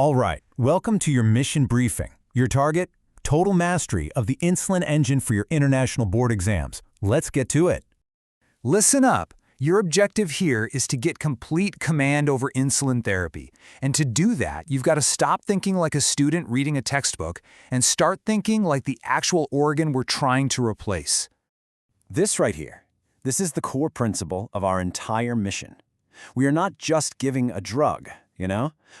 All right, welcome to your mission briefing. Your target? Total mastery of the insulin engine for your international board exams. Let's get to it. Listen up. Your objective here is to get complete command over insulin therapy. And to do that, you've got to stop thinking like a student reading a textbook and start thinking like the actual organ we're trying to replace. This right here, this is the core principle of our entire mission. We are not just giving a drug,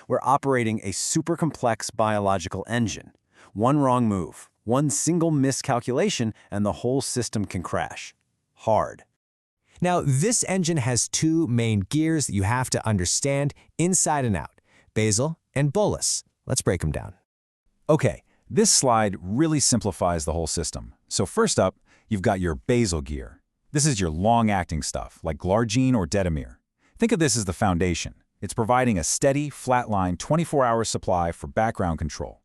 We're operating a super complex biological engine. One wrong move, one single miscalculation, and the whole system can crash. Hard. Now, this engine has two main gears that you have to understand inside and out, basal and bolus. Let's break them down. Okay, this slide really simplifies the whole system. So first up, you've got your basal gear. This is your long-acting stuff, like Glargine or Detamir. Think of this as the foundation. It's providing a steady, flatline 24-hour supply for background control.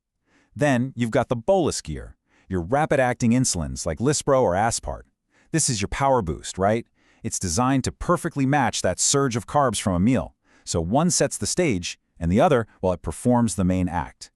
Then you've got the bolus gear, your rapid-acting insulins like Lispro or Aspart. This is your power boost, right? It's designed to perfectly match that surge of carbs from a meal. So one sets the stage, and the other, well, it performs the main act.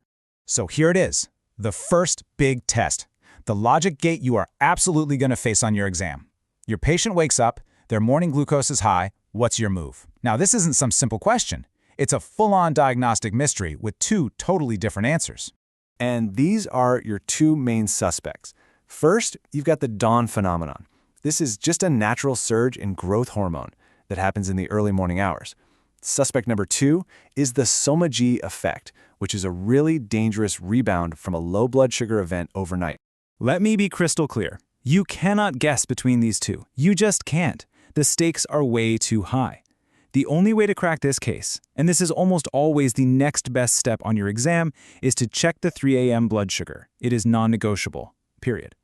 So here it is, the first big test. The logic gate you are absolutely going to face on your exam. Your patient wakes up, their morning glucose is high. What's your move? Now, this isn't some simple question. It's a full-on diagnostic mystery with two totally different answers. And these are your two main suspects. First, you've got the dawn phenomenon. This is just a natural surge in growth hormone that happens in the early morning hours. Suspect number two is the Somogyi effect, which is a really dangerous rebound from a low blood sugar event overnight. Let me be crystal clear. You cannot guess between these two. You just can't. The stakes are way too high. The only way to crack this case, and this is almost always the next best step on your exam, is to check the 3 a.m. blood sugar. It is non-negotiable, period.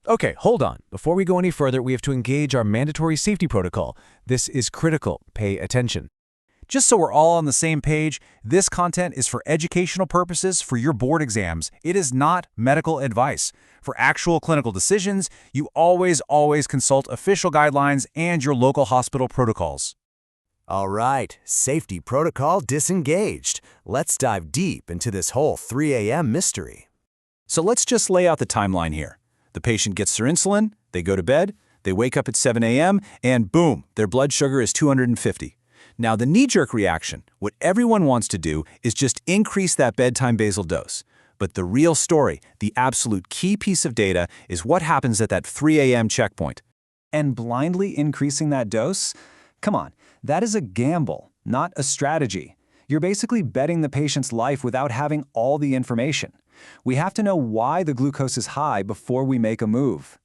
Okay, hold on. Before we go any further, we have to engage our mandatory safety protocol. This is critical. Pay attention. Just so we're all on the same page, this content is for educational purposes for your board exams. It is not medical advice. For actual clinical decisions, you always consult official guidelines and your local hospital protocols. All right, safety protocol disengaged. Let's dive deep into this whole 3 a.m. mystery. So let's just lay out the timeline here. The patient gets their insulin, they go to bed, they wake up at 7 a.m., and boom, their blood sugar is 250. Now, the knee-jerk reaction, what everyone wants to do is just increase that bedtime basal dose. But the real story, the absolute key piece of data, is what happens at that 3 a.m. checkpoint. And blindly increasing that dose? Come on, that is a gamble, not a strategy. You're basically betting the patient's life without having all the information. We have to know why the glucose is high before we make a move.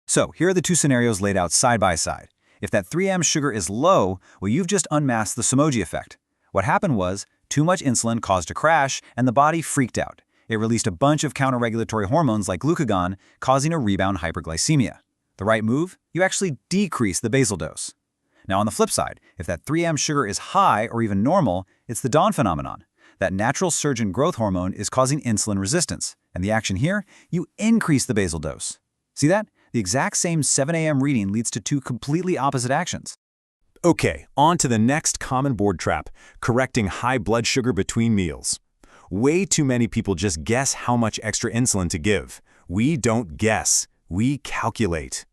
So here are the two scenarios laid out side by side. If that 3 a.m. sugar is low, well, you've just unmasked the Somogyi effect. What happened was, too much insulin caused a crash, and the body freaked out. It released a bunch of counter-regulatory hormones like glucagon, causing a rebound hyperglycemia. The right move? You actually decrease the basal dose. Now on the flip side, if that 3 a.m. sugar is high or even normal, it's the dawn phenomenon. That natural surge in growth hormone is causing insulin resistance. And the action here? You increase the basal dose. See that? The exact same 7 a.m. reading leads to two completely opposite actions. Okay, on to the next common board trap, correcting high blood sugar between meals. Way too many people just guess how much extra insulin to give. We don't guess, we calculate.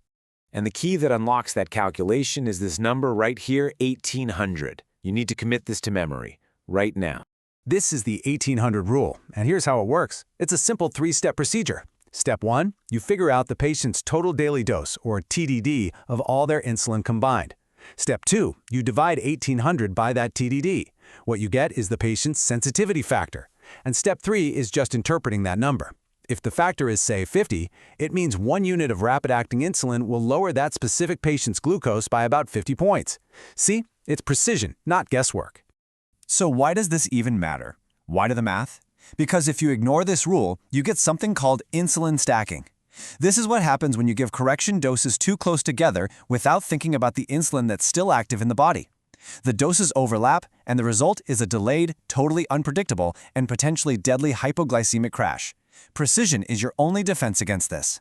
And the key that unlocks that calculation is this number right here, 1800. You need to commit this to memory, right now. This is the 1800 rule, and here's how it works. It's a simple three-step procedure. Step 1, you figure out the patient's total daily dose, or TDD, of all their insulin combined. Step 2, you divide 1800 by that TDD. What you get is the patient's sensitivity factor. And step 3 is just interpreting that number. If the factor is, say, 50, it means 1 unit of rapid-acting insulin will lower that specific patient's glucose by about 50 points. See? It's precision, not guesswork. So why does this even matter? Why do the math? Because if you ignore this rule, you get something called insulin stacking. This is what happens when you give correction doses too close together without thinking about the insulin that's still active in the body. The doses overlap, and the result is a delayed, totally unpredictable, and potentially deadly hypoglycemic crash. Precision is your only defense against this.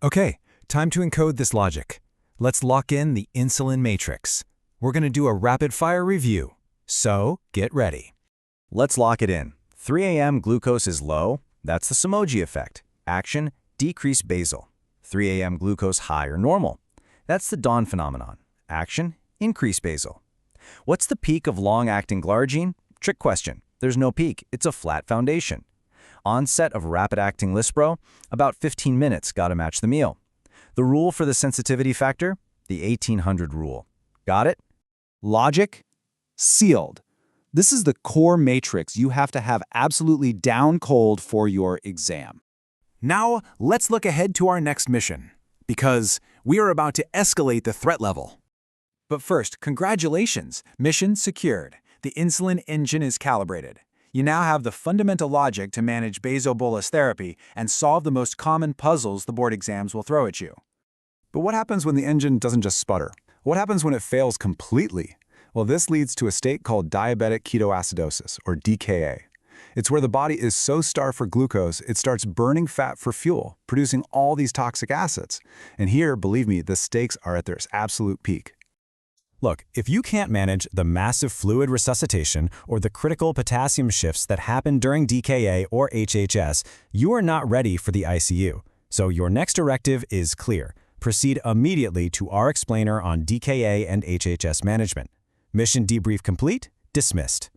Okay, time to encode this logic. Let's lock in the insulin matrix. We're going to do a rapid-fire review. So, get ready. Let's lock it in. 3 a.m. glucose is low. That's the Somogyi effect. Action, decrease basal. 3 a.m. glucose high or normal. That's the dawn phenomenon. Action, increase basal. What's the peak of long-acting Glargine? Trick question. There's no peak. It's a flat foundation. Onset of rapid-acting Lispro? About 15 minutes, gotta match the meal. The rule for the sensitivity factor? The 1800 rule. Got it? Logic? Sealed. This is the core matrix you have to have absolutely down cold for your exam. Now, let's look ahead to our next mission, because we are about to escalate the threat level. But first, congratulations! Mission secured. The insulin engine is calibrated. You now have the fundamental logic to manage Basal-Bolus therapy and solve the most common puzzles the board exams will throw at you. But what happens when the engine doesn't just sputter? What happens when it fails completely? Well, this leads to a state called diabetic ketoacidosis, or DKA. It's where the body is so starved for glucose, it starts burning fat for fuel, producing all these toxic acids. And here, believe me, the stakes are at their absolute peak. Look, if you can't manage the massive fluid resuscitation or the critical potassium shifts that happen during DKA or HHS, you are not ready for the ICU. So your next directive is clear. Proceed immediately to our explainer on DKA and HHS management. Mission debrief complete. Dismissed.